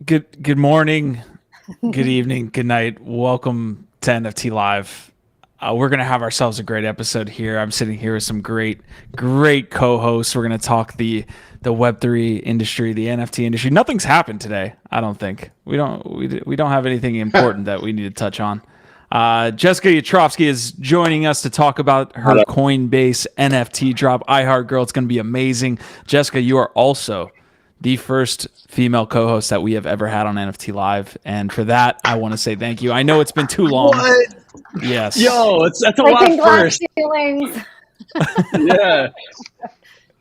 Good morning, good evening, good night. Welcome to NFT Live. We're gonna have ourselves a great episode here. I'm sitting here with some great co-hosts. We're gonna talk the Web3 industry, the NFT industry. Nothing's happened today. I don't think we don't have anything important that we need to touch on. Jessica Yatrofsky is joining us to talk about her Coinbase NFT drop. iHeartGirl, it's going to be amazing. Jessica, you are also the first female co-host that we have ever had on NFT Live, and for that, I want to say thank you. I know it's been too long. What? Yes. Yo, that's a lot of first. Yeah.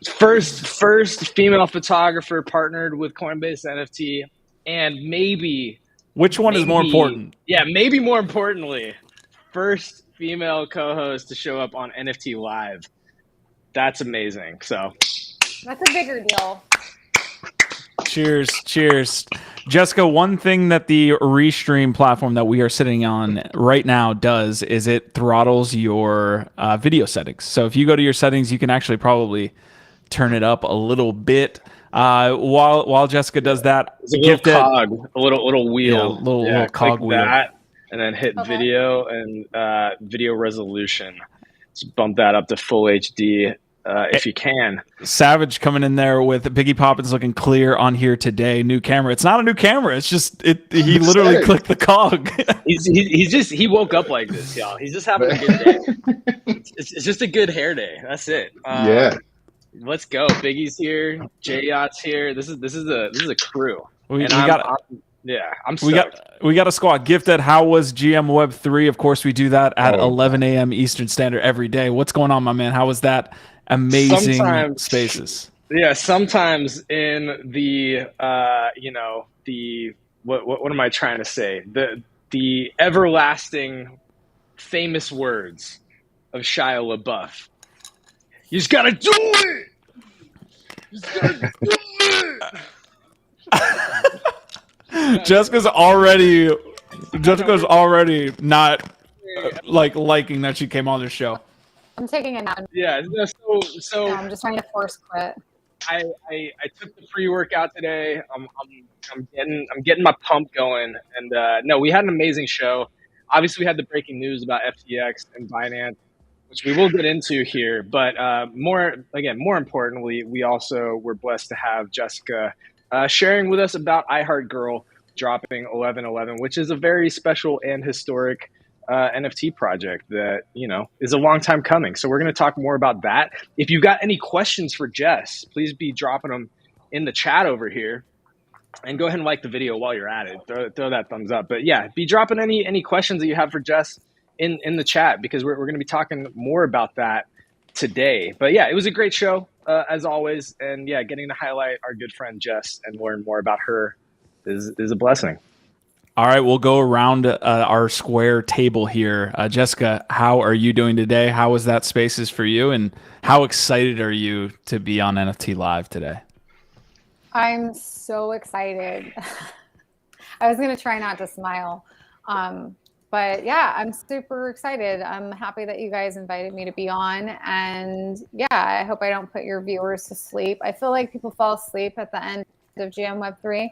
First female photographer partnered with Coinbase NFT, and maybe which one is more important? Yeah, maybe more importantly, first female co-host to show up on NFT Live. That's amazing. So that's a bigger deal. Cheers. Jessica, one thing that the Restream platform that we are sitting on right now does is it throttles your video settings. So if you go to your settings, you can actually probably turn it up a little bit. While Jessica does that, it's a little cog, a little wheel, little cog wheel, that, and then hit video and video resolution. Just bump that up to full HD if you can. Savage coming in there with Biggie Poppins looking clear on here today. New camera. It's not a new camera. It's just he literally clicked the cog. he woke up like this, y'all. He's just having a good day. It's just a good hair day. That's it. Yeah. Let's go. Biggie's here. J-Yacht's here. This is a crew. I'm stoked. We got a squad. Gifted, how was GM Web3? Of course, we do that at 11 a.m. Eastern Standard every day. What's going on, my man? How was that amazing spaces? Yeah, sometimes in the what am I trying to say? The everlasting famous words of Shia LaBeouf. You just gotta do it. You just gotta do it. Jessica's already not liking that she came on this show. I'm taking a nap. Yeah. So I'm just trying to force quit. I took the pre-workout today. I'm getting my pump going, and no, we had an amazing show. Obviously, we had the breaking news about FTX and Binance, which we will get into here. But more importantly, we also were blessed to have Jessica sharing with us about iHeartGirl dropping 11/11, which is a very special and historic NFT project that, is a long time coming. So we're going to talk more about that. If you've got any questions for Jess, please be dropping them in the chat over here. And go ahead and like the video while you're at it. Throw that thumbs up. But yeah, be dropping any questions that you have for Jess in the chat, because we're going to be talking more about that today. But yeah, it was a great show as always. And yeah, getting to highlight our good friend Jess and learn more about her is a blessing. All right, we'll go around our square table here. Jessica, how are you doing today? How was that Spaces for you? And how excited are you to be on NFT Live today? I'm so excited. I was going to try not to smile. But yeah, I'm super excited. I'm happy that you guys invited me to be on. And yeah, I hope I don't put your viewers to sleep. I feel like people fall asleep at the end of GM Web3.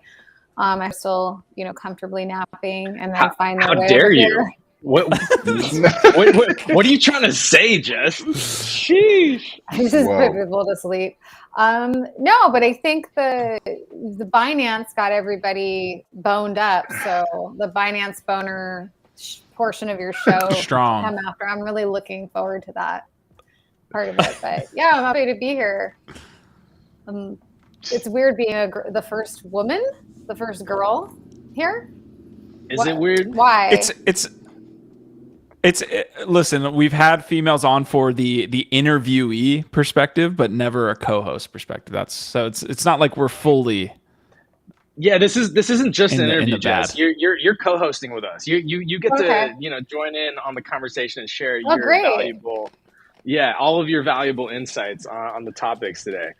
I'm still, comfortably napping, and then find their way. How dare you? What are you trying to say, Jess? Sheesh. I just put people to sleep. No, but I think the Binance got everybody boned up. So the Binance boner portion of your show strong. Come after. I'm really looking forward to that part of it. But yeah, I'm happy to be here. It's weird being the first woman, the first girl here. Is it weird? Why? Listen, we've had females on for the interviewee perspective, but never a co-host perspective. It's not like we're fully. Yeah, this isn't just an interview, Jess. You're co-hosting with us. You get to join in on the conversation and share valuable, all of your valuable insights on the topics today.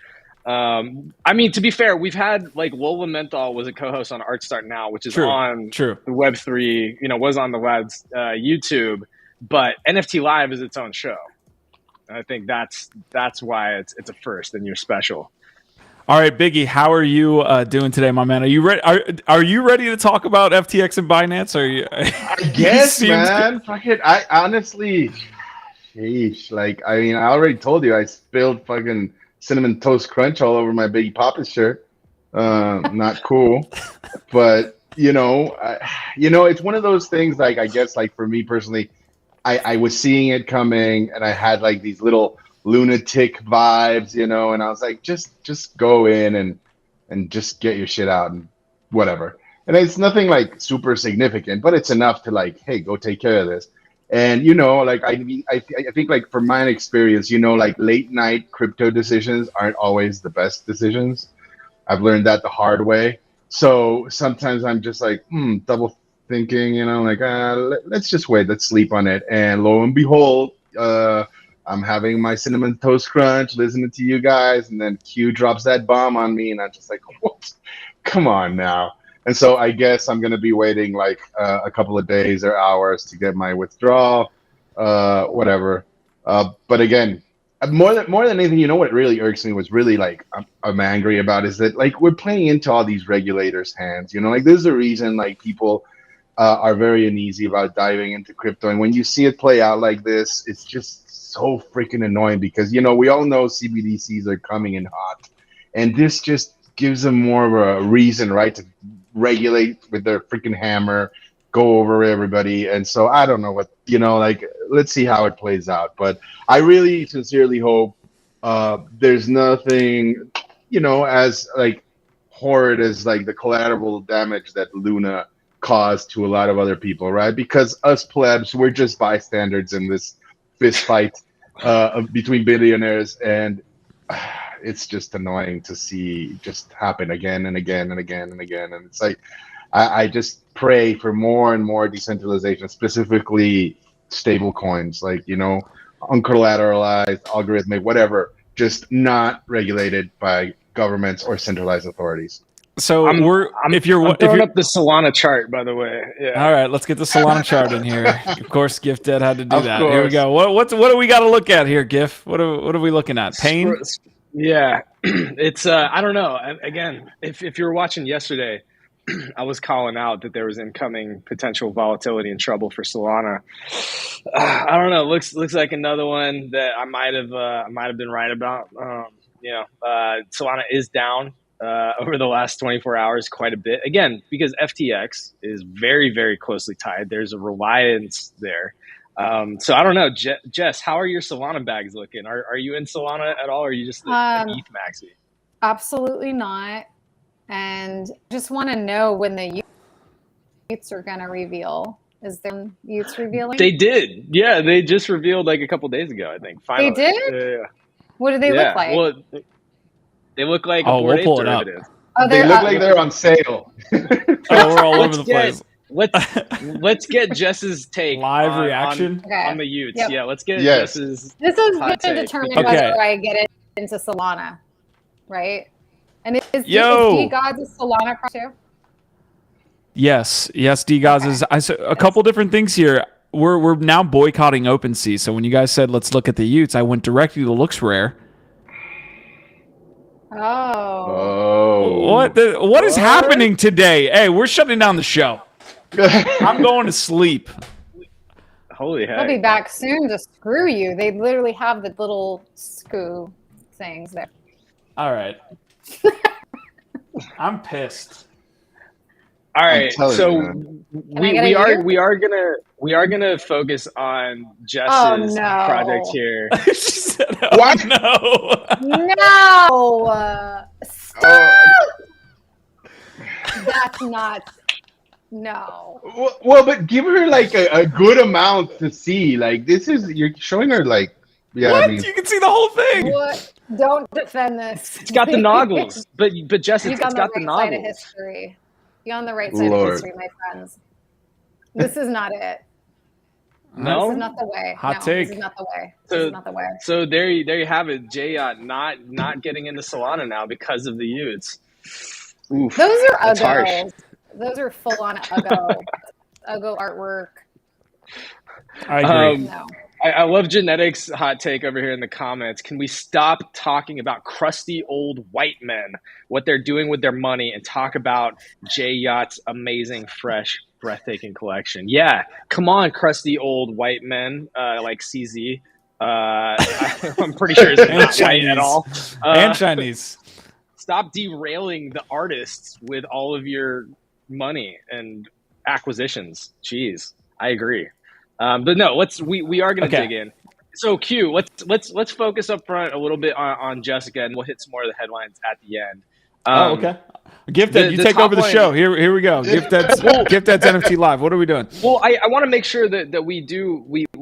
I mean, to be fair, we've had Lola Menthol was a co-host on Art Start Now, which is on the Web3, was on the lab's YouTube, but NFT Live is its own show. And I think that's why it's a first and you're special. All right, Biggie, how are you doing today, my man? Are you ready? Are you ready to talk about FTX and Binance? Are you? I guess, man. Fuck it. I honestly, sheesh. Like, I mean, I already told you I spilled fucking cinnamon toast crunch all over my Biggie Papa shirt. Not cool. But it's one of those things. Like, I guess, like for me personally, I was seeing it coming, and I had like these little lunatic vibes, and I was like, just go in and just get your shit out and whatever. And it's nothing like super significant, but it's enough to like, hey, go take care of this. And like I think like from my experience, like late night crypto decisions aren't always the best decisions. I've learned that the hard way. So sometimes I'm just like, double thinking, like, let's just wait, let's sleep on it. And lo and behold, I'm having my cinnamon toast crunch, listening to you guys, and then Q drops that bomb on me, and I'm just like, what? Come on now. And so I guess I'm gonna be waiting like a couple of days or hours to get my withdrawal, whatever. But again, more than anything, what really irks me was really like I'm angry about is that like we're playing into all these regulators' hands. Like there's a reason like people are very uneasy about diving into crypto, and when you see it play out like this, it's just so freaking annoying because we all know CBDCs are coming in hot, and this just gives them more of a reason, right, to regulate with their freaking hammer, go over everybody. And so I don't know what like let's see how it plays out, but I really sincerely hope there's nothing as like horrid as like the collateral damage that Luna caused to a lot of other people, right? Because us plebs, we're just bystanders in this fist fight between billionaires, and it's just annoying to see just happen again and again and again and again. And it's like I just pray for more and more decentralization, specifically stable coins, like uncollateralized, algorithmic, whatever, just not regulated by governments or centralized authorities. So I'm throwing up the Solana chart, by the way. Yeah. All right, let's get the Solana chart in here. Of course, Gift Dead had to do that. Course. Here we go. What do we got to look at here, Gift? What are we looking at? Pain? Yeah, it's I don't know. Again, if you were watching yesterday, I was calling out that there was incoming potential volatility and trouble for Solana. I don't know. Looks like another one that I might have been right about. Solana is down over the last 24 hours quite a bit. Again, because FTX is very, very closely tied. There's a reliance there. So I don't know, Jess, how are your Solana bags looking? Are you in Solana at all, or are you just an ETH maxi? Absolutely not. And just want to know when the Utes are going to reveal. Is there Utes revealing? They did. Yeah, they just revealed like a couple days ago, I think. Finally. They did? Yeah. What do they look like? Well, they look like we'll pull it up. Oh, they look like they're on sale. We're all over the place. Let's get Jess's take live reaction on the Utes. Yep. Yeah, let's get Jess's. This is going to determine whether I get it into Solana, right? And is D Gods a Solana too? Yes, D Gods is. A couple different things here. We're now boycotting OpenSea. So when you guys said let's look at the Utes, I went directly to Looks Rare. Oh. What is happening today? Hey, we're shutting down the show. I'm going to sleep. Holy heck. I'll be back soon to screw you. They literally have the little screw things there. All right. I'm pissed. All right, so we are gonna focus on Jess's project here. She said, "What? No, stop! That's not no." Well, but give her like a good amount to see. Like this is you're showing her like what? You can see the whole thing. What? Don't defend this. It's got the noggles, but Jess, it's got the noggles. Side of history. You're on the right side of history, my friends. This is not it. No, this is not the way. Hot take. This is not the way. This is not the way. So there you have it. Jay not getting into Solana now because of the Utes. Oof, those are uggos. Those are full on uggo artwork. I agree. All I love Genetics' hot take over here in the comments. Can we stop talking about crusty old white men, what they're doing with their money, and talk about J Yacht's amazing, fresh, breathtaking collection? Yeah, come on, crusty old white men like CZ. I'm pretty sure he's not white at all. And Chinese. Stop derailing the artists with all of your money and acquisitions. Jeez, I agree. But no, we are going to dig in. So Q, let's focus up front a little bit on Jessica, and we'll hit some more of the headlines at the end. Okay. Gifted, you take over the show. Here we go. Gifted's NFT Live. What are we doing? Well, I want to make sure that we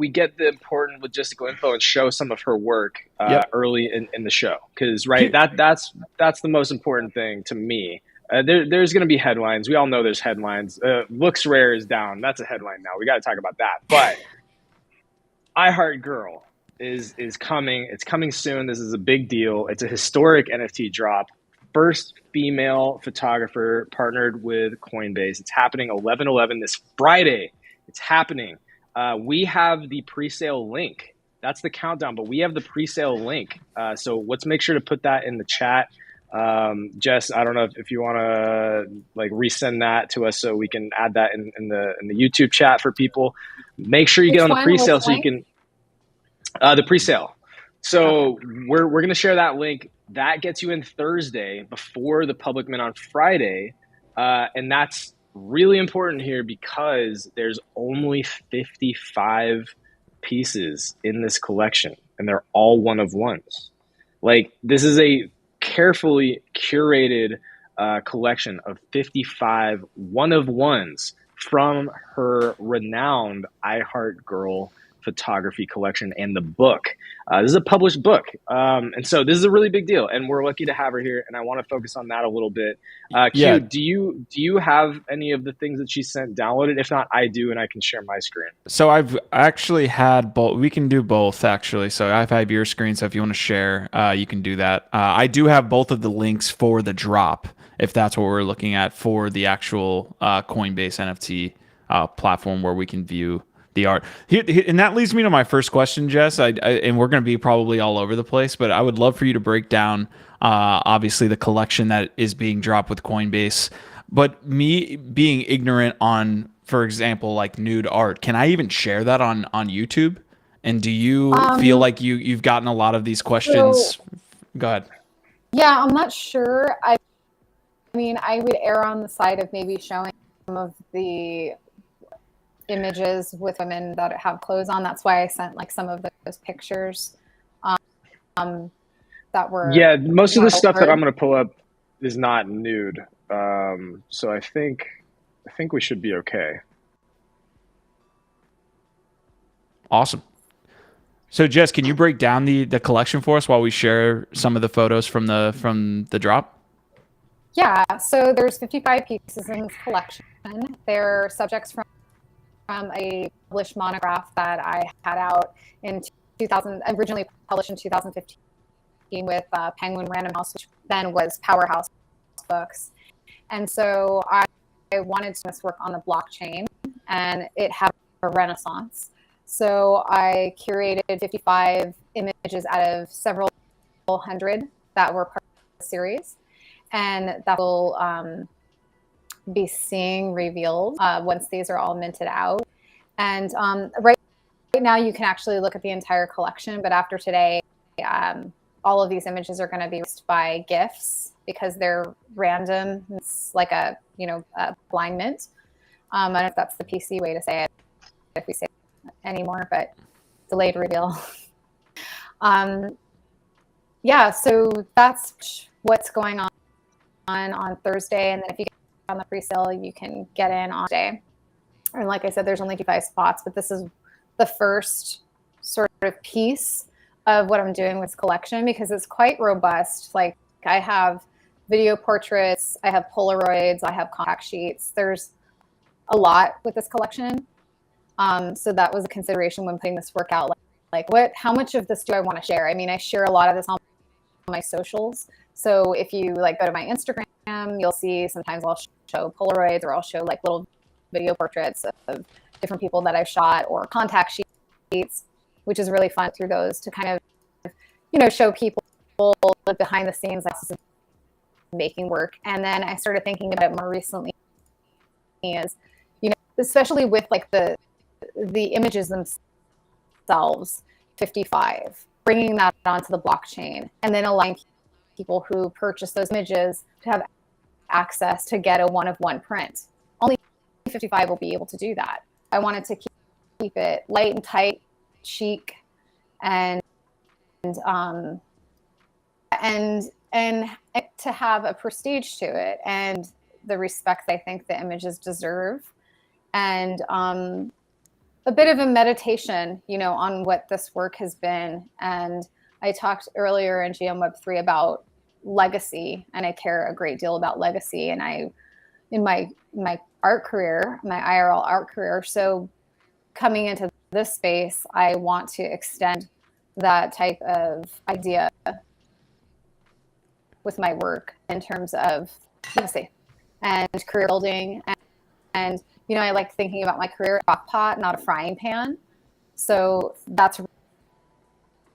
get the important logistical info and show some of her work early in the show, because that's the most important thing to me. There's going to be headlines. We all know there's headlines. Looks Rare is down. That's a headline now. We got to talk about that. But I Heart Girl is coming. It's coming soon. This is a big deal. It's a historic NFT drop. First female photographer partnered with Coinbase. It's happening 11/11 this Friday. It's happening. We have the pre-sale link. That's the countdown, but we have the pre-sale link. So let's make sure to put that in the chat. Jess, I don't know if you want to like resend that to us so we can add that in the YouTube chat for people. Make sure you get on the pre-sale so you can the pre-sale. So we're going to share that link. That gets you in Thursday before the public mint on Friday. And that's really important here because there's only 55 pieces in this collection and they're all one of ones. Like, this is a carefully curated collection of 55 one of ones from her renowned I Heart Girl photography collection and the book. This is a published book. And so this is a really big deal and we're lucky to have her here. And I want to focus on that a little bit. Q, do you have any of the things that she sent downloaded? If not, I do, and I can share my screen. So I've actually had both. We can do both actually. So I've had your screen. So if you want to share, you can do that. I do have both of the links for the drop, if that's what we're looking at, for the actual Coinbase NFT platform where we can view the art. And that leads me to my first question, Jess. And we're going to be probably all over the place, but I would love for you to break down, obviously, the collection that is being dropped with Coinbase. But me being ignorant on, for example, like nude art, can I even share that on YouTube? And do you feel like you've gotten a lot of these questions? Go ahead. Yeah, I'm not sure. I mean, I would err on the side of maybe showing some of the images with women that have clothes on. That's why I sent like some of those pictures that were most of the stuff that I'm going to pull up is not nude, so I think we should be okay. Awesome. So Jess, can you break down the collection for us while we share some of the photos from the drop? Yeah, so there's 55 pieces in this collection. They're subjects from a published monograph that I had out in 2000, originally published in 2015 with Penguin Random House, which then was Powerhouse Books. And so I wanted to work on the blockchain and it had a renaissance. So I curated 55 images out of several hundred that were part of the series. And that will be seeing revealed once these are all minted out. And right now you can actually look at the entire collection, but after today, all of these images are going to be used by gifts because they're random. It's like a blind mint. I don't know if that's the PC way to say it, if we say it anymore, but delayed reveal. Yeah, so that's what's going on Thursday, and then if you get on the pre-sale, you can get in on day. And like I said, there's only 55 spots, but this is the first sort of piece of what I'm doing with this collection because it's quite robust. Like, I have video portraits, I have Polaroids, I have contact sheets. There's a lot with this collection. So that was a consideration when putting this work out. Like how much of this do I want to share? I mean, I share a lot of this on my socials. So if you like go to my Instagram, you'll see sometimes I'll show Polaroids or I'll show like little video portraits of different people that I've shot or contact sheets. which is really fun through those to kind of, show people the behind the scenes like making work. And then I started thinking about it more recently is, especially with like the images themselves, 55, bringing that onto the blockchain and then allowing people who purchase those images to have access to get a one-of-one print. Only 55 will be able to do that. I wanted to keep it light and tight, chic, and to have a prestige to it and the respect I think the images deserve, and a bit of a meditation, on what this work has been. And I talked earlier in GM Web3 about legacy, and I care a great deal about legacy. And in my art career, my IRL art career, so coming into this space, I want to extend that type of idea with my work in terms of legacy and career building. And I like thinking about my career a crock pot, not a frying pan. So that's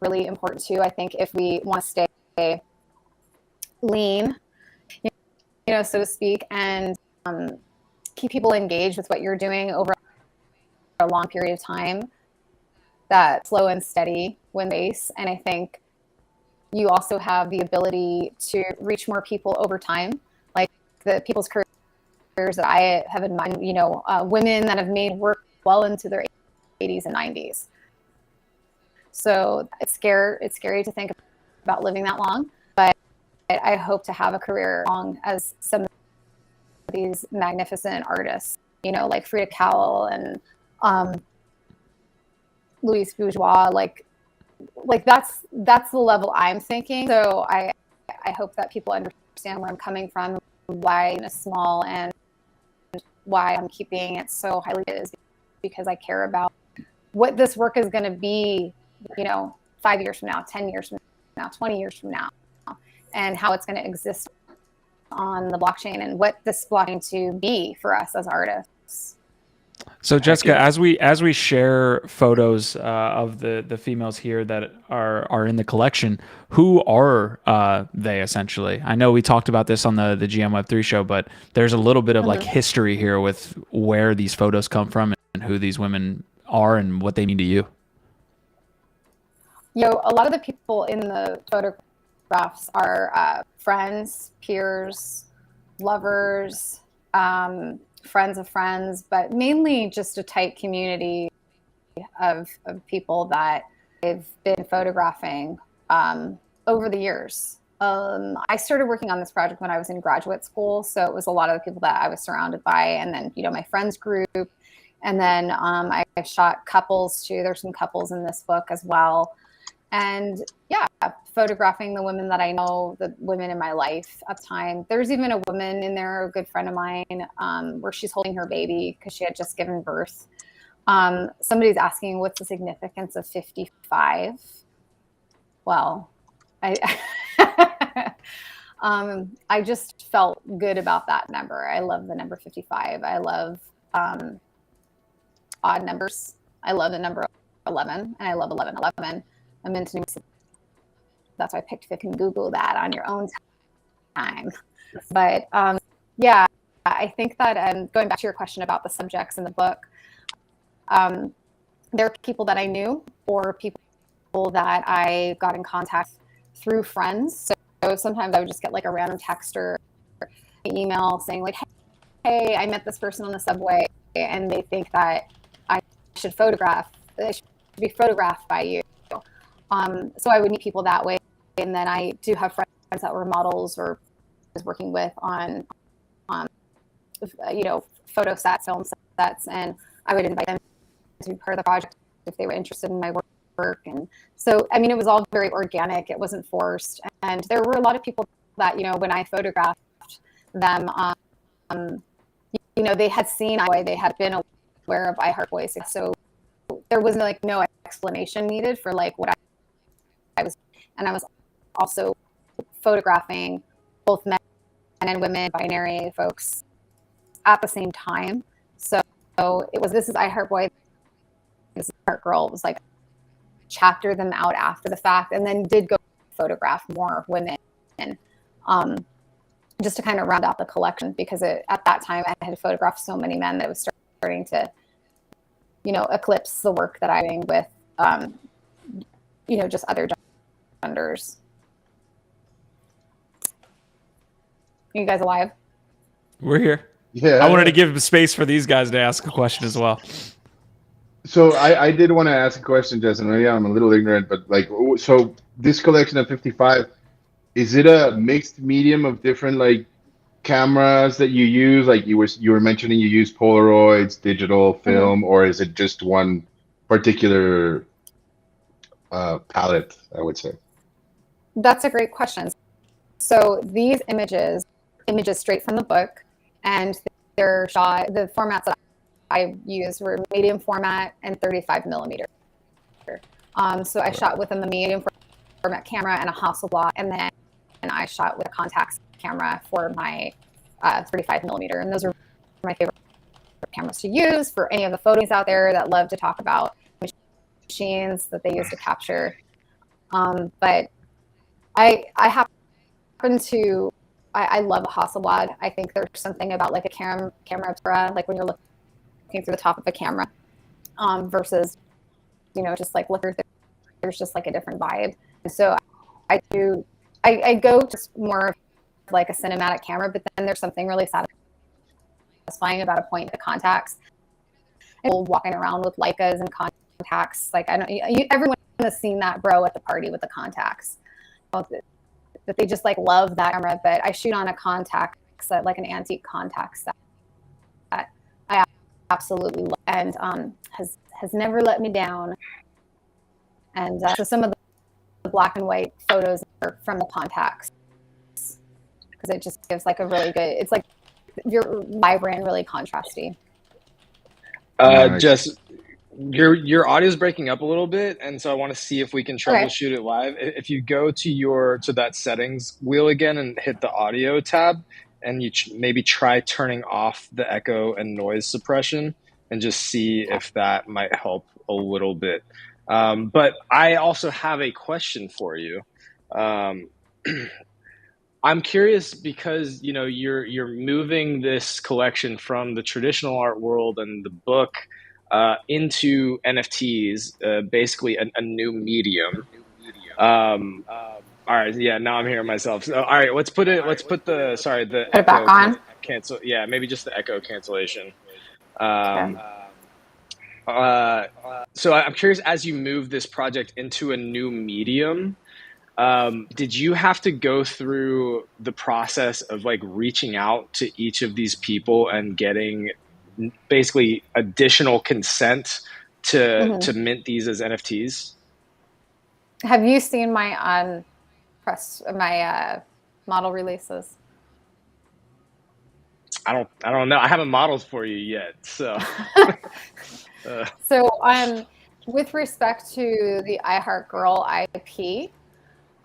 really important too. I think if we want to stay lean, so to speak, and keep people engaged with what you're doing over a long period of time, that slow and steady win base. And I think you also have the ability to reach more people over time, like the people's careers that I have in mind, women that have made work well into their 80s and 90s. So it's scary to think about living that long, but I hope to have a career long as some of these magnificent artists, like Frida Kahlo and Louise Bourgeois, like that's the level I'm thinking. So I hope that people understand where I'm coming from, why in a small, and why I'm keeping it so highly is because I care about what this work is going to be, 5 years from now, 10 years from now, 20 years from now, and how it's going to exist on the blockchain and what this blockchain to be for us as artists. So Jessica, as we share photos of the females here that are in the collection, who are they essentially? I know we talked about this on the GM Web3 show, but there's a little bit of like history here with where these photos come from and who these women are and what they mean to you. A lot of the people in the photographs are friends, peers, lovers, friends of friends, but mainly just a tight community of people that I've been photographing over the years. I started working on this project when I was in graduate school, so it was a lot of the people that I was surrounded by, and then my friends group, and then I've shot couples too. There's some couples in this book as well, and photographing the women that I know, the women in my life at the time. There's even a woman in there, a good friend of mine, where she's holding her baby because she had just given birth. Somebody's asking what's the significance of 55. Well, I just felt good about that number. I love the number 55. I love odd numbers. I love the number 11, and I love 1111. I'm into that's why I picked. You can Google that on your own time. But I think that going back to your question about the subjects in the book, there are people that I knew or people that I got in contact through friends. So sometimes I would just get like a random text or email saying like, hey, I met this person on the subway and they think that I should be photographed by you. So I would meet people that way. And then I do have friends that were models or was working with on photo sets, film sets, and I would invite them to be part of the project if they were interested in my work. And so, it was all very organic. It wasn't forced. And there were a lot of people that, when I photographed them, they had seen they had been aware of iHeartVoice. So there was no explanation needed for what I was, and I was also photographing both men and women, binary folks at the same time. So this is iHeartBoy, this is Heart Girl. It was chapter them out after the fact, and then did go photograph more women, just to kind of round out the collection, because at that time I had photographed so many men that it was starting to, eclipse the work that I'm doing with, just other genders. Are you guys alive? We're here. Yeah. I wanted to give space for these guys to ask a question as well. So I did want to ask a question, Justin. Maybe I'm a little ignorant, but like, so this collection of 55, is it a mixed medium of different like cameras that you use? Like you were mentioning, you use Polaroids, digital, film, or is it just one particular palette, I would say? That's a great question. So these images straight from the book, and they're shot. The formats that I used were medium format and 35 millimeter. So I shot with a medium format camera and a Hasselblad, and then I shot with a Contax camera for my 35 millimeter. And those are my favorite cameras to use for any of the photos out there that love to talk about machines that they use to capture. But I happen to, I love a Hasselblad. I think there's something about like a camera obscura, like when you're looking through the top of a camera, versus, just like there's just like a different vibe. And so I go just more like a cinematic camera, but then there's something really satisfying about a point of Contax. And walking around with Leicas and Contax, like everyone has seen that bro at the party with the Contax. That they just like love that camera, but I shoot on a Contax set, like an antique Contax set that I absolutely love, and has never let me down. And so some of the black and white photos are from the Contax, because it just gives like a really good, it's like you're vibrant, really contrasty. Just your audio is breaking up a little bit, and so I want to see if we can troubleshoot it live. If you go to that settings wheel again and hit the audio tab, and you maybe try turning off the echo and noise suppression, and just see if that might help a little bit. But I also have a question for you. I'm curious because you're moving this collection from the traditional art world and the book into NFTs, basically a new medium. All right, yeah. Now I'm hearing myself. So, all right, let's put the Put it back on. Cancel. Yeah, maybe just the echo cancellation. So I'm curious, as you move this project into a new medium, did you have to go through the process of like reaching out to each of these people and getting basically additional consent to mint these as NFTs? Have you seen my model releases? I don't know. I haven't modeled for you yet, so. So with respect to the I Heart Girl IP,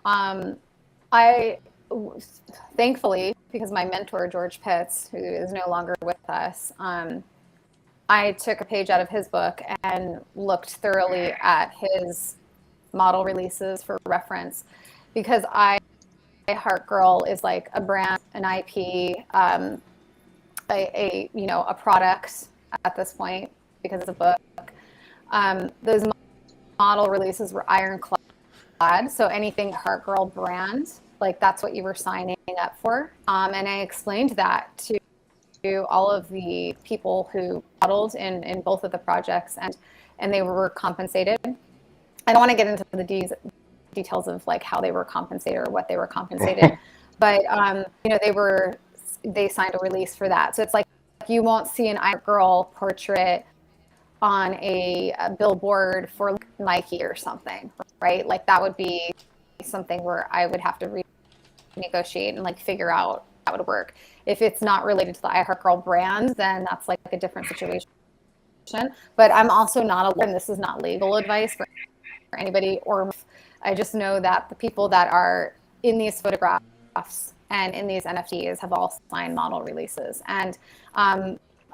I thankfully, because my mentor George Pitts, who is no longer with us, I took a page out of his book and looked thoroughly at his model releases for reference, because I Heart Girl is like a brand, an IP, a product at this point because it's a book. Those model releases were ironclad, so anything Heart Girl brand, like that's what you were signing up for. And I explained that to all of the people who modeled in both of the projects, and they were compensated. I don't want to get into the details of like how they were compensated or what they were compensated, but they signed a release for that. So it's like you won't see an I Girl portrait on a billboard for Nike or something, right? Like that would be something where I would have to renegotiate and like figure out how it would work. If it's not related to the I Heart Girl brand, then that's like a different situation. But I'm also not and this is not legal advice for anybody, or I just know that the people that are in these photographs and in these NFTs have all signed model releases. And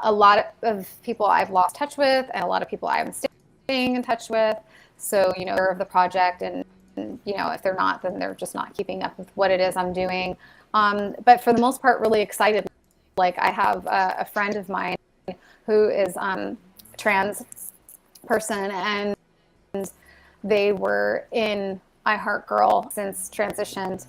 a lot of people I've lost touch with, and a lot of people I'm staying in touch with. So, of the project, and if they're not, then they're just not keeping up with what it is I'm doing. But for the most part, really excited. Like, I have a friend of mine who is trans person, and they were in iHeartGirl since transitioned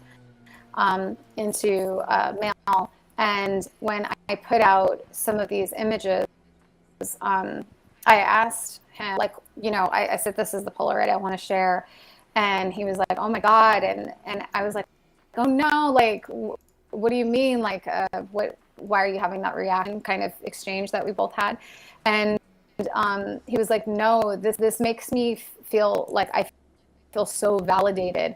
into male. And when I put out some of these images, I asked him, like, I said, this is the Polaroid I want to share. And he was like, oh my God. And I was like, oh no, like, what do you mean? Like, why are you having that reaction kind of exchange that we both had? And he was like, no, this makes me feel like I feel so validated.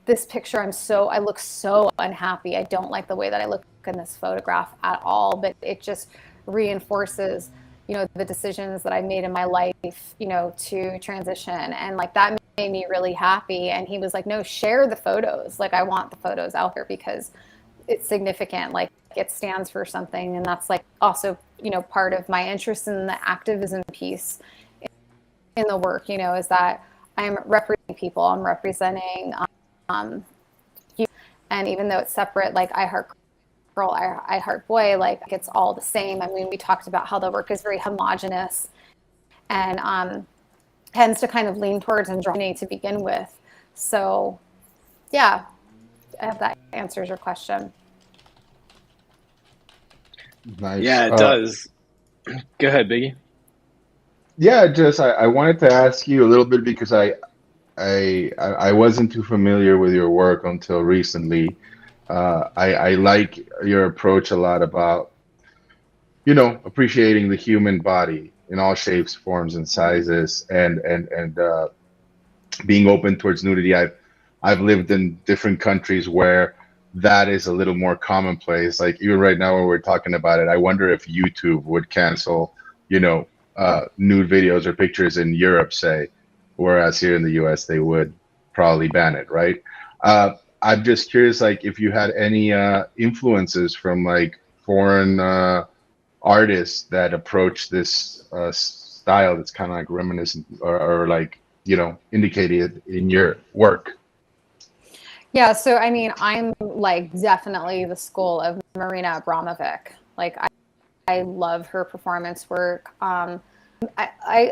This picture, I look so unhappy. I don't like the way that I look in this photograph at all, but it just reinforces, the decisions that I made in my life, to transition. And like, that made me really happy. And he was like, no, share the photos. Like, I want the photos out there because it's significant. Like, it stands for something. And that's like also, part of my interest in the activism piece in the work, is that I'm representing people. I'm representing you. And even though it's separate, like iHeartGirl, iHeartBoy, like, it's all the same. I mean, we talked about how the work is very homogenous and tends to kind of lean towards androgyny to begin with. So, yeah, I hope that answers your question. Nice. Yeah, it does. Go ahead, Biggie. Yeah, just I wanted to ask you a little bit because I wasn't too familiar with your work until recently. I like your approach a lot about, appreciating the human body in all shapes, forms, and sizes, and being open towards nudity. I've lived in different countries where that is a little more commonplace. Like, even right now when we're talking about it, I wonder if YouTube would cancel, nude videos or pictures in Europe, say, whereas here in the US they would probably ban it, right? I'm just curious, like, if you had any influences from like foreign artists that approach this style that's kind of like reminiscent or like, indicated in your work. Yeah, so I mean, I'm like definitely the school of Marina Abramovic. Like, I love her performance work. A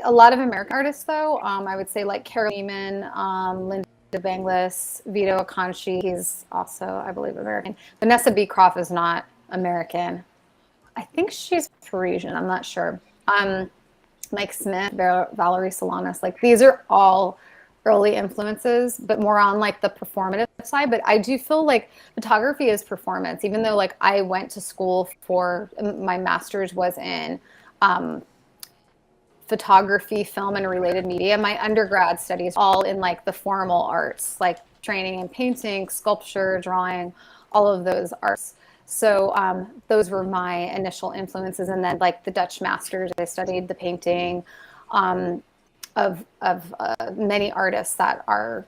lot of American artists, though, I would say like Carol Neiman, Linda Banglis, Vito Akanshi. He's also, I believe, American. Vanessa Beecroft is not American. I think she's Parisian. I'm not sure. Mike Smith, Valerie Solanas. Like, these are all early influences, but more on like the performative side. But I do feel like photography is performance, even though like I went to school for my master's was in photography, film, and related media. My undergrad studies all in like the formal arts, like training in painting, sculpture, drawing, all of those arts. So those were my initial influences. And then like the Dutch masters, I studied the painting of many artists that are,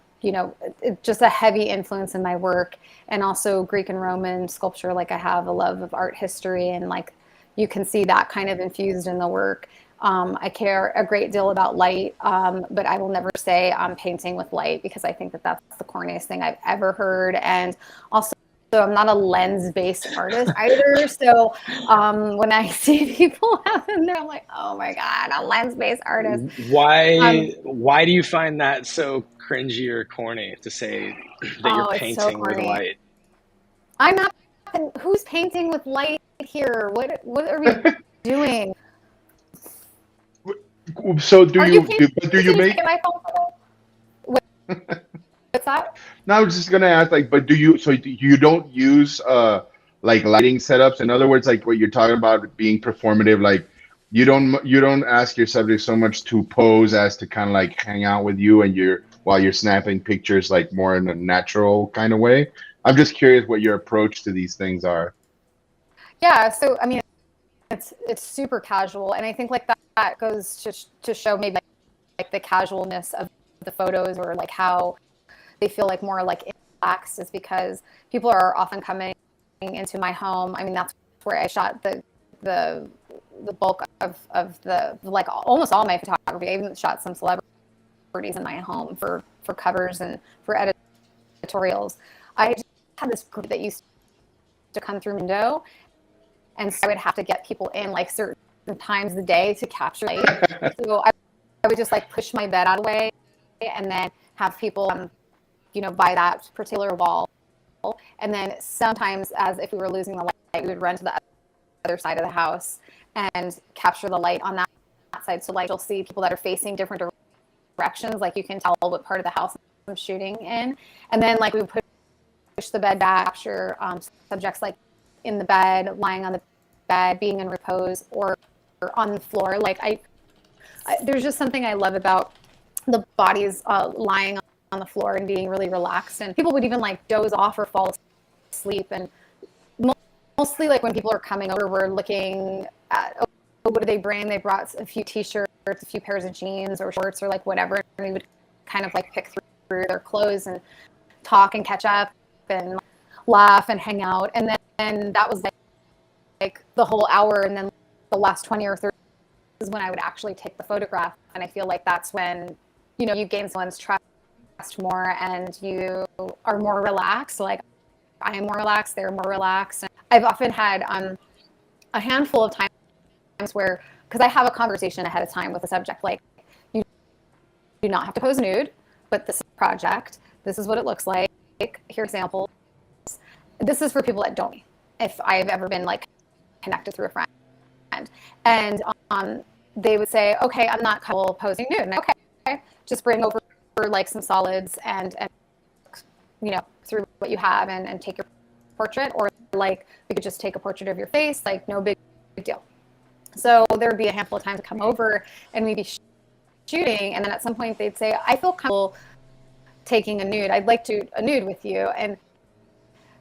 just a heavy influence in my work. And also Greek and Roman sculpture. Like, I have a love of art history, and like you can see that kind of infused in the work. I care a great deal about light, but I will never say I'm painting with light, because I think that that's the corniest thing I've ever heard. And also, I'm not a lens-based artist either. So when I see people have in there, I'm like, oh my God, a lens-based artist. Why do you find that so cringy or corny to say that you're painting with light? I'm not. Who's painting with light here? What are we doing? So do you make my phone? What's that? No, I was just gonna ask, like, but you don't use like lighting setups? In other words, like what you're talking about being performative, like you don't ask your subject so much to pose as to kind of like hang out with you and while you're snapping pictures, like more in a natural kind of way. I'm just curious what your approach to these things are. Yeah, so I mean, it's super casual, and I think like that goes to show maybe like the casualness of the photos, or like how they feel like more like relaxed, is because people are often coming into my home. I mean, that's where I shot the bulk of the, like, almost all my photography. I even shot some celebrities celebrities in my home for covers and for editorials. I just had this group that used to come through window, and so I would have to get people in like certain times of the day to capture light. So I would just like push my bed out of the way and then have people, by that particular wall. And then sometimes, as if we were losing the light, we would run to the other side of the house and capture the light on that side. So like you'll see people that are facing different directions, like you can tell what part of the house I'm shooting in. And then like we would push the bed back, capture subjects like in the bed, lying on the bed, being in repose, or on the floor. Like there's just something I love about the bodies lying on the floor and being really relaxed. And people would even like doze off or fall asleep. And mostly like when people are coming over, we're looking at, what do they bring? They brought a few t-shirts, a few pairs of jeans or shorts or like whatever. And we would kind of like pick through their clothes and talk and catch up and laugh and hang out. And then that was like the whole hour. And then the last 20 or 30 is when I would actually take the photograph. And I feel like that's when, you gain someone's trust more and you are more relaxed. Like I am more relaxed, they're more relaxed. And I've often had a handful of times where, because I have a conversation ahead of time with a subject, like you do not have to pose nude, but this is a project. This is what it looks like. Here's examples. This is for people that don't, if I've ever been like connected through a friend. And they would say, okay, I'm not comfortable posing nude. And okay, just bring over like some solids and through what you have and take your portrait, or like we could just take a portrait of your face, like no big deal. So there'd be a handful of times to come over and we'd be shooting, and then at some point they'd say, I feel comfortable taking a nude. I'd like to a nude with you. And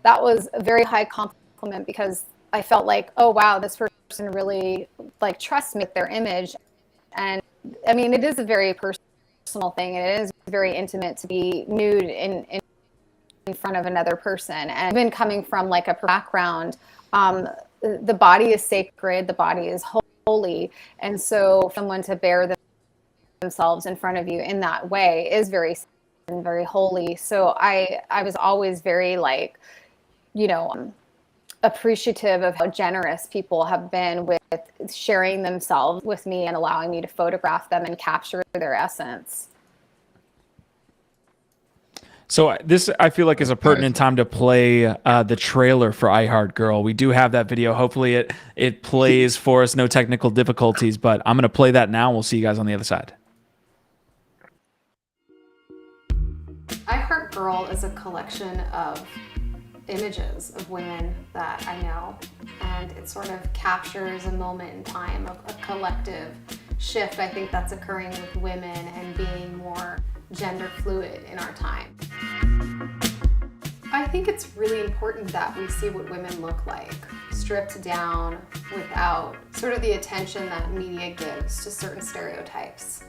that was a very high compliment because I felt like, oh wow, this person really like trusts me with their image. And I mean, it is a very personal thing, and it is very intimate to be nude in front of another person. And even coming from like a background, the body is sacred, the body is holy, and so someone to bear themselves in front of you in that way is very holy. So I was always very like, appreciative of how generous people have been with sharing themselves with me and allowing me to photograph them and capture their essence. So this, I feel like, is a pertinent time to play the trailer for I Heart Girl. We do have that video. Hopefully it plays for us, no technical difficulties, but I'm going to play that now. We'll see you guys on the other side. I Heart Girl is a collection of images of women that I know, and it sort of captures a moment in time of a collective shift I think that's occurring with women and being more gender fluid in our time. I think it's really important that we see what women look like, stripped down without sort of the attention that media gives to certain stereotypes.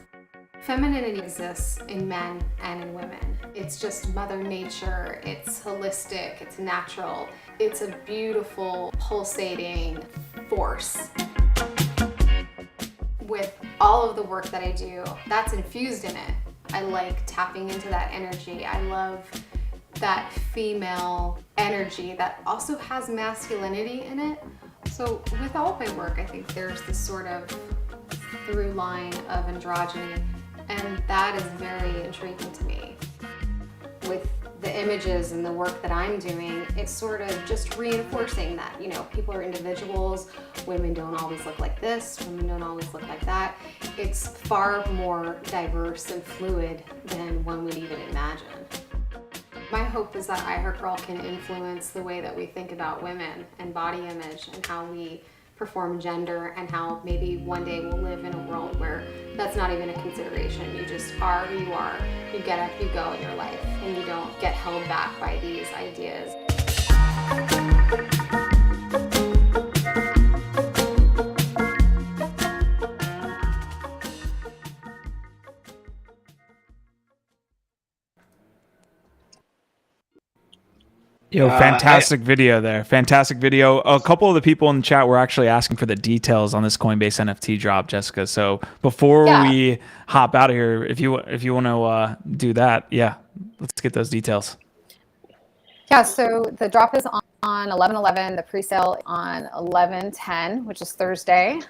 Femininity exists in men and in women. It's just Mother Nature, it's holistic, it's natural. It's a beautiful, pulsating force. With all of the work that I do, that's infused in it. I like tapping into that energy. I love that female energy that also has masculinity in it. So with all of my work, I think there's this sort of through line of androgyny, and that is very intriguing to me. With the images and the work that I'm doing, it's sort of just reinforcing that, people are individuals, women don't always look like this, women don't always look like that. It's far more diverse and fluid than one would even imagine. My hope is that I Heart Girl can influence the way that we think about women and body image and how we perform gender, and how maybe one day we'll live in a world where that's not even a consideration. You just are who you are. You get up, you go in your life, and you don't get held back by these ideas. Yo, fantastic video there. Fantastic video. A couple of the people in the chat were actually asking for the details on this Coinbase NFT drop, Jessica. So before we hop out of here, if you want to do that, let's get those details. Yeah, so the drop is on 11/11, the pre-sale on 11/10, which is Thursday.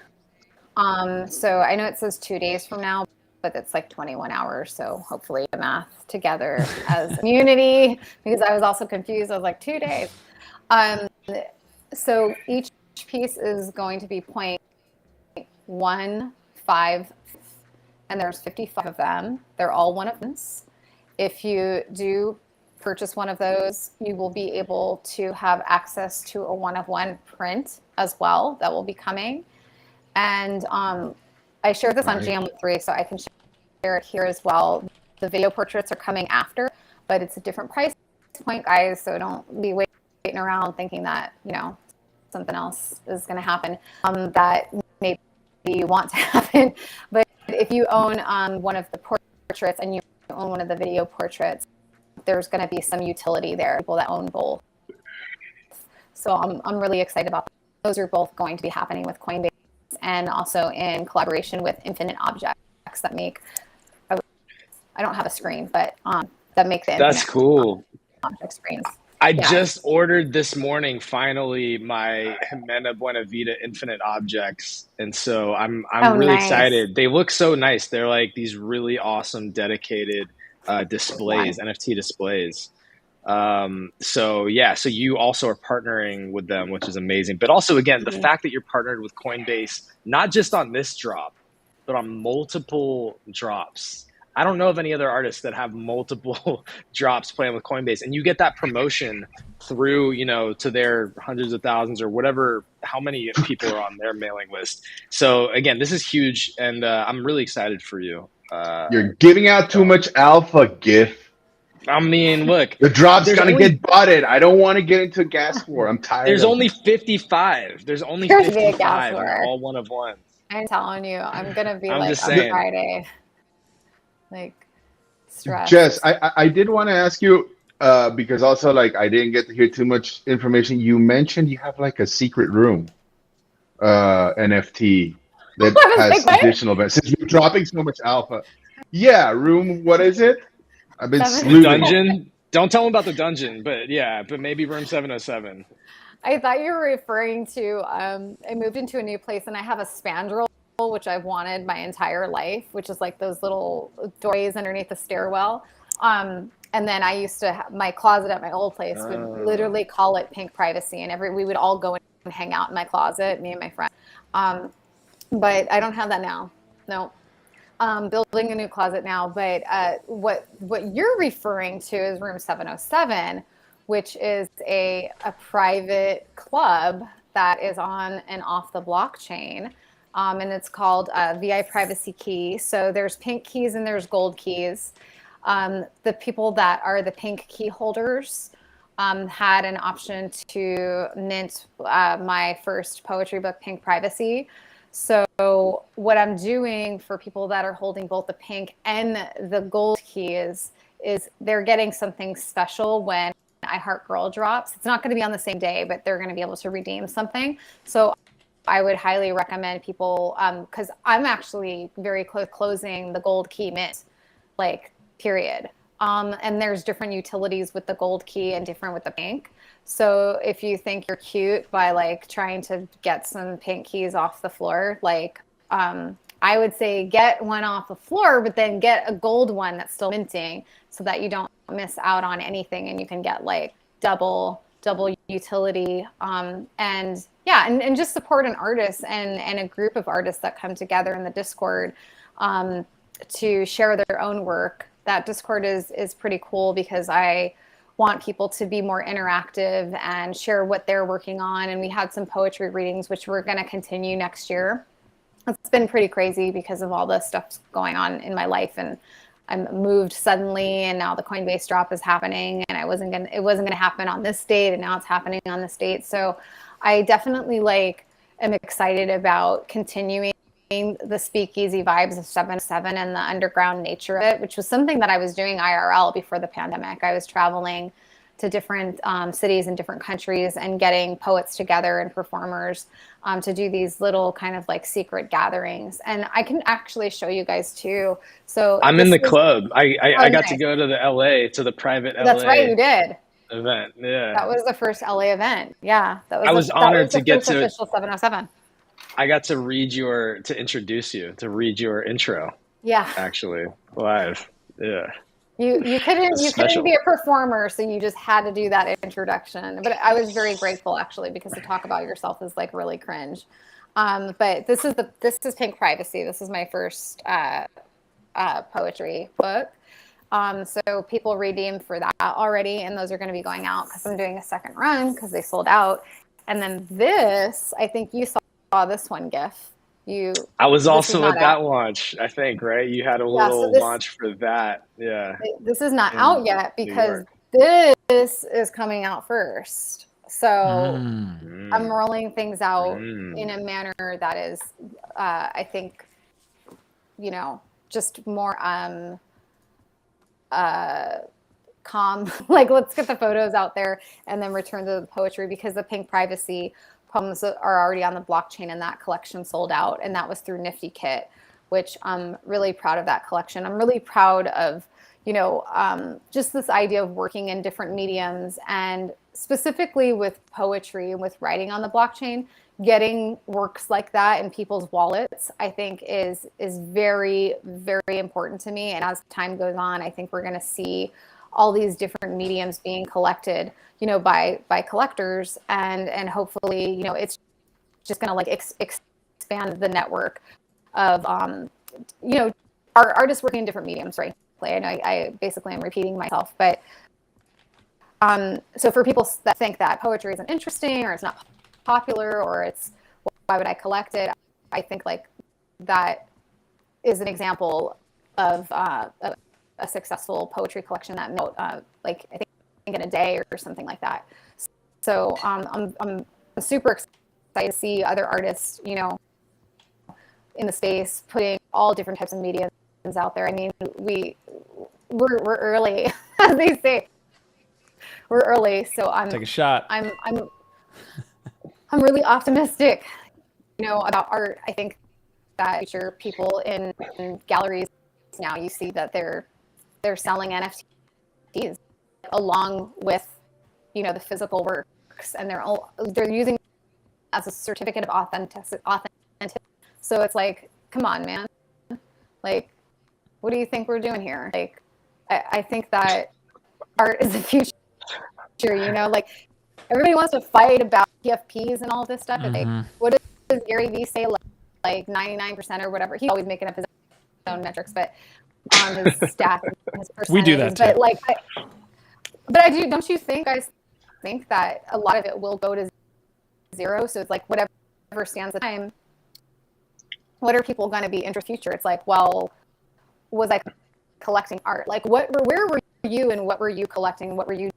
So I know it says 2 days from now, but it's like 21 hours. So hopefully the math together as community, because I was also confused. I was like, 2 days. So each piece is going to be 0.15, and there's 55 of them. They're all one of them. If you do purchase one of those, you will be able to have access to a one-of-one print as well that will be coming. And I shared this on GM3, so I can share it here as well. The video portraits are coming after, but it's a different price point, guys. So don't be waiting around thinking that, you know, something else is going to happen that maybe you want to happen. But if you own one of the portraits and you own one of the video portraits, there's going to be some utility there, people that own both. So I'm really excited about that. Those are both going to be happening with Coinbase and also in collaboration with Infinite Objects that make, I don't have a screen, but that make the That's cool. Object screens. I just ordered this morning, finally, my Jimena Buenavida Infinite Objects. And so I'm really excited. They look so nice. They're like these really awesome, dedicated displays, NFT displays. So you also are partnering with them, which is amazing. But also, again, the fact that you're partnered with Coinbase, not just on this drop, but on multiple drops. I don't know of any other artists that have multiple drops playing with Coinbase, and you get that promotion through, you know, to their hundreds of thousands or whatever, how many people are on their mailing list. So again, this is huge, and I'm really excited for you. You're giving out too much alpha, GIF. I mean, look, the drop's gonna get butted. I don't want to get into a gas war. I'm tired. There's only 55. There's only 55, and all one of ones. I'm telling you, I'm gonna be I'm like just on saying. Friday, like stressed. Jess, I did want to ask you because also like I didn't get to hear too much information. You mentioned you have like a secret room NFT that has additional benefits. Since you're dropping so much alpha, room. What is it? I've been the dungeon. Don't tell them about the dungeon, but maybe room 707. I thought you were referring to I moved into a new place and I have a spandrel, which I've wanted my entire life, which is like those little doorways underneath the stairwell. And then I used to have my closet at my old place. We'd literally call it pink privacy, and we would all go and hang out in my closet, me and my friend. But I don't have that now. No. Building a new closet now, but what you're referring to is room 707, which is a private club that is on and off the blockchain, and it's called VI Privacy Key. So there's pink keys and there's gold keys. The people that are the pink key holders had an option to mint my first poetry book, Pink Privacy. So what I'm doing for people that are holding both the pink and the gold keys is they're getting something special when I Heart Girl drops. It's not going to be on the same day, but they're going to be able to redeem something. So I would highly recommend people, because I'm actually very close closing the gold key mint, like period. And there's different utilities with the gold key and different with the pink. So if you think you're cute by like trying to get some pink keys off the floor, like I would say get one off the floor, but then get a gold one that's still minting so that you don't miss out on anything and you can get like double utility. And just support an artist and a group of artists that come together in the Discord to share their own work. That Discord is pretty cool because I want people to be more interactive and share what they're working on. And we had some poetry readings, which we're going to continue next year. It's been pretty crazy because of all the stuff going on in my life, and I'm moved suddenly, and now the Coinbase drop is happening, and it wasn't going to happen on this date, and now it's happening on this date. So I definitely am excited about continuing the speakeasy vibes of 707 and the underground nature of it, which was something that I was doing IRL before the pandemic. I was traveling to different cities and different countries and getting poets together and performers to do these little kind of like secret gatherings. And I can actually show you guys too. So I'm in the club. I got to nice. go to the private LA. That's right, you did. Event. Yeah. That was the first LA event. Yeah. I was honored to get to official 707. I got to introduce you, to read your intro. Yeah. Actually, live. Yeah. You couldn't be a performer, so you just had to do that introduction. But I was very grateful actually, because to talk about yourself is like really cringe. But this is Pink Privacy. This is my first poetry book. So people redeemed for that already, and those are going to be going out because I'm doing a second run because they sold out. And then this, I think you saw this one, GIF. I was also at that launch, I think, right? You had a little launch for that. Yeah. This is not out yet because this is coming out first. So I'm rolling things out in a manner that is, I think, just more calm. Like, let's get the photos out there and then return to the poetry, because the Pink Privacy poems are already on the blockchain, and that collection sold out, and that was through Nifty Kit, which I'm really proud of that collection. I'm really proud of, just this idea of working in different mediums, and specifically with poetry and with writing on the blockchain, getting works like that in people's wallets, I think is very, very important to me. And as time goes on, I think we're going to see all these different mediums being collected, by collectors, and hopefully, it's just going to like expand the network of, artists working in different mediums, right? I know I basically am repeating myself, but so for people that think that poetry isn't interesting, or it's not popular, or it's, why would I collect it? I think like that is an example of a successful poetry collection that like I think in a day or something like that. So I'm super excited to see other artists, in the space, putting all different types of mediums out there. I mean, we're early, as they say. We're early, so take a shot. I'm really optimistic, about art. I think that future people in galleries now, you see that they're selling NFTs along with, the physical works, and they're using it as a certificate of authenticity. So it's like, come on, man. Like, what do you think we're doing here? Like, I think that art is the future. Like, everybody wants to fight about PFPs and all this stuff. And like, what does Gary Vee say? Like 99% or whatever. He's always making up his own metrics, but his stats, his percentage. We do that too. But like, but I do. Don't you think? Guys think that a lot of it will go to zero. So it's like whatever stands the time. What are people going to be interested in the future? It's like, well, was I collecting art? Like, where were you, and what were you collecting? What were you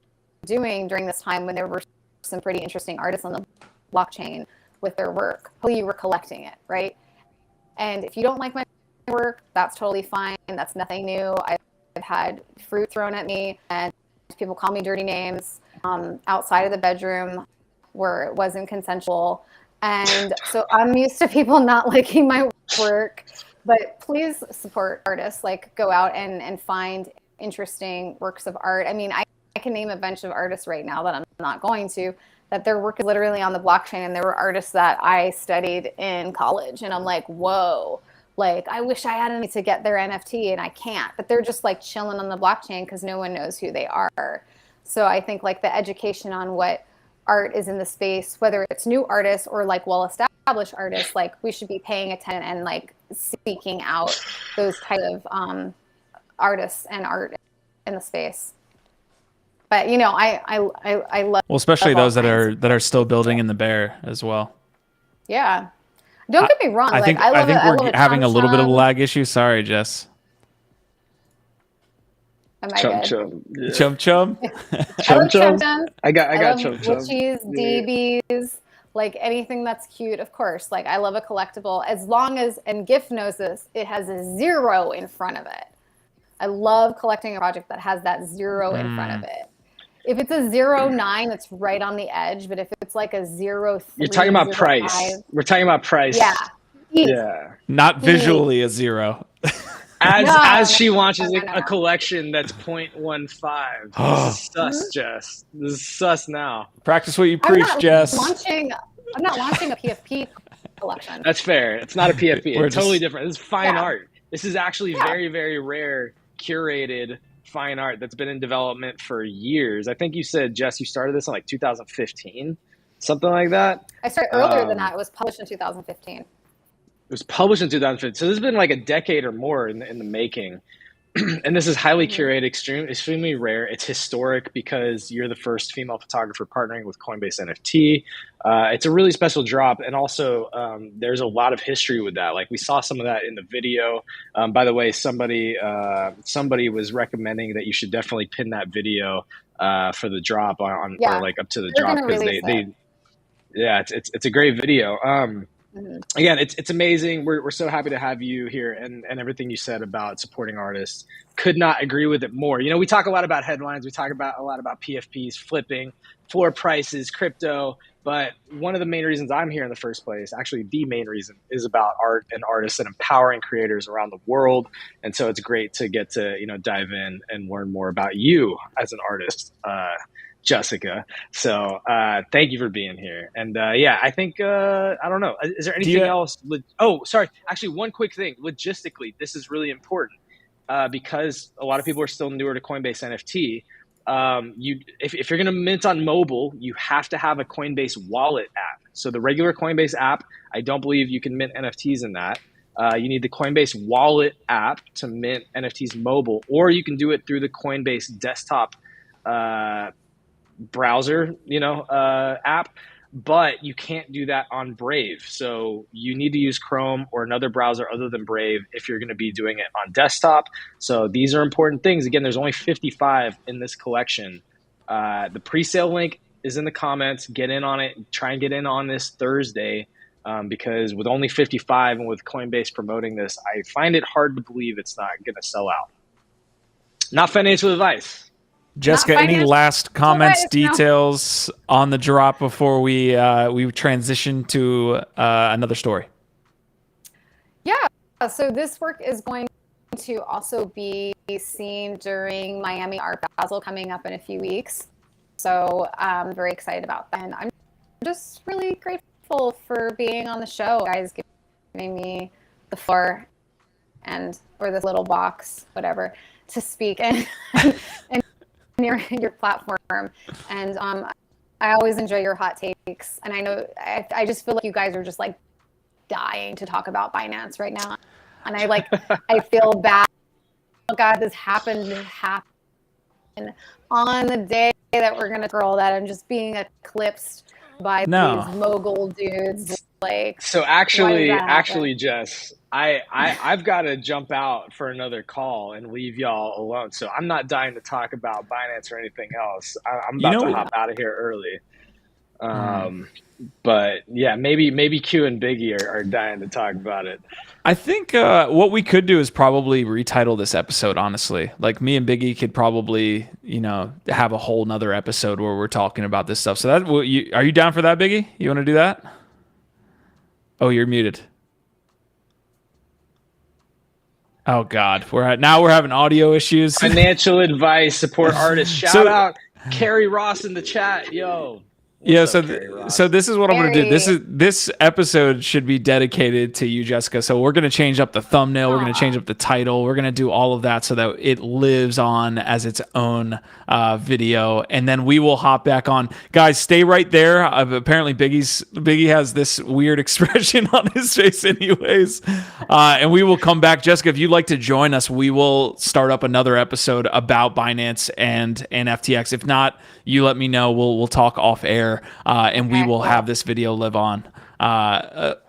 doing during this time when there were some pretty interesting artists on the blockchain with their work? Hopefully you were collecting it, right? And if you don't like my work, that's totally fine. That's nothing new. I've had fruit thrown at me, and people call me dirty names outside of the bedroom where it wasn't consensual. And so I'm used to people not liking my work, but please support artists. Like, go out and find interesting works of art. I mean, I can name a bunch of artists right now that I'm not going to, that their work is literally on the blockchain, and there were artists that I studied in college, and I'm like, whoa, like, I wish I had any to get their NFT, and I can't, but they're just like chilling on the blockchain because no one knows who they are. So I think like the education on what art is in the space, whether it's new artists or like well-established artists, like we should be paying attention and like seeking out those type of artists and art in the space. But I love, well, especially those that are still building in the bear as well. Yeah, don't get me wrong. I think we're having a little bit of a lag issue. Sorry, Jess. Am I good? Chum. Yeah. Chum. Chum chum. I got chum chum. Witchies, DBs, like anything that's cute, of course. Like, I love a collectible as long as, and GIF knows this, it has a 0 in front of it. I love collecting a project that has that 0 in front of it. If it's a 0.9, it's right on the edge. But if it's like a 0.3, You're talking about 0.5, price. We're talking about price. Yeah. Yeah. Not visually a 0. As she launches a collection that's 0.15. This is sus, Jess. This is sus now. Practice what you preach, Jess. I'm not launching a PFP collection. That's fair. It's not a PFP. It's totally different. This is fine Yeah. art. This is actually very, very rare, curated fine art that's been in development for years. I think you said, Jess, you started this in like 2015, something like that. I started earlier than that. It was published in 2015. It was published in 2015. So this has been like a decade or more in the making. And this is highly curated, extremely rare. It's historic because you're the first female photographer partnering with Coinbase NFT. It's a really special drop. And also, there's a lot of history with that. Like we saw some of that in the video. By the way, somebody was recommending that you should definitely pin that video for the drop or like up to the drop, because it's a great video. Again, it's amazing. We're so happy to have you here, and everything you said about supporting artists. Could not agree with it more. You know, we talk a lot about headlines. We talk a lot about PFPs, flipping, floor prices, crypto. But one of the main reasons I'm here in the first place, actually the main reason, is about art and artists and empowering creators around the world. And so it's great to get to, dive in and learn more about you as an artist, Jessica. So thank you for being here. And I think, I don't know, is there anything else? Oh, sorry. Actually, one quick thing. Logistically, this is really important because a lot of people are still newer to Coinbase NFT. If you're going to mint on mobile, you have to have a Coinbase wallet app. So the regular Coinbase app, I don't believe you can mint NFTs in that. You need the Coinbase wallet app to mint NFTs mobile, or you can do it through the Coinbase desktop browser, app, but you can't do that on Brave. So you need to use Chrome or another browser other than Brave if you're going to be doing it on desktop. So these are important things. Again, there's only 55 in this collection. The pre-sale link is in the comments. Get in on it. Try and get in on this Thursday because with only 55 and with Coinbase promoting this, I find it hard to believe it's not going to sell out. Not financial advice. Jessica, any last comments, details on the drop before we transition to another story? Yeah, so this work is going to also be seen during Miami Art Basel coming up in a few weeks. So I'm very excited about that. And I'm just really grateful for being on the show, guys, giving me the floor or this little box, whatever, to speak and your platform. And I always enjoy your hot takes, and I know I just feel like you guys are just like dying to talk about Binance right now, and I feel bad. Oh God, this happened on the day that we're gonna girl that I'm just being eclipsed by these mogul dudes. Like, so actually, Jess, I've got to jump out for another call and leave y'all alone. So I'm not dying to talk about Binance or anything else. I'm about to hop out of here early. But yeah, maybe Q and Biggie are dying to talk about it. I think what we could do is probably retitle this episode, honestly. Like me and Biggie could probably, have a whole nother episode where we're talking about this stuff. So are you down for that, Biggie? You want to do that? Oh, you're muted. Oh God, we're having audio issues. Financial advice, support artists. Shout out Carrie Ross in the chat, yo. What's up, so this is what I'm going to do. This episode should be dedicated to you, Jessica. So we're going to change up the thumbnail. We're going to change up the title. We're going to do all of that so that it lives on as its own video. And then we will hop back on. Guys, stay right there. Apparently Biggie has this weird expression on his face anyways. And we will come back. Jessica, if you'd like to join us, we will start up another episode about Binance and FTX. If not, you let me know. We'll talk off air, and we will have this video live on.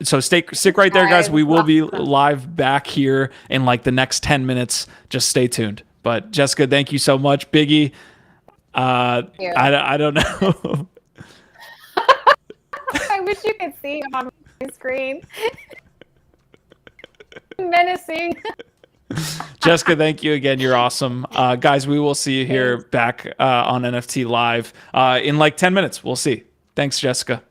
So stick right there, guys. We will be live back here in like the next 10 minutes. Just stay tuned. But Jessica, thank you so much. Biggie, I don't know. I wish you could see on my screen. Menacing. Jessica, thank you again. You're awesome. Guys, we will see you here back on NFT Live in like 10 minutes. We'll see. Thanks, Jessica.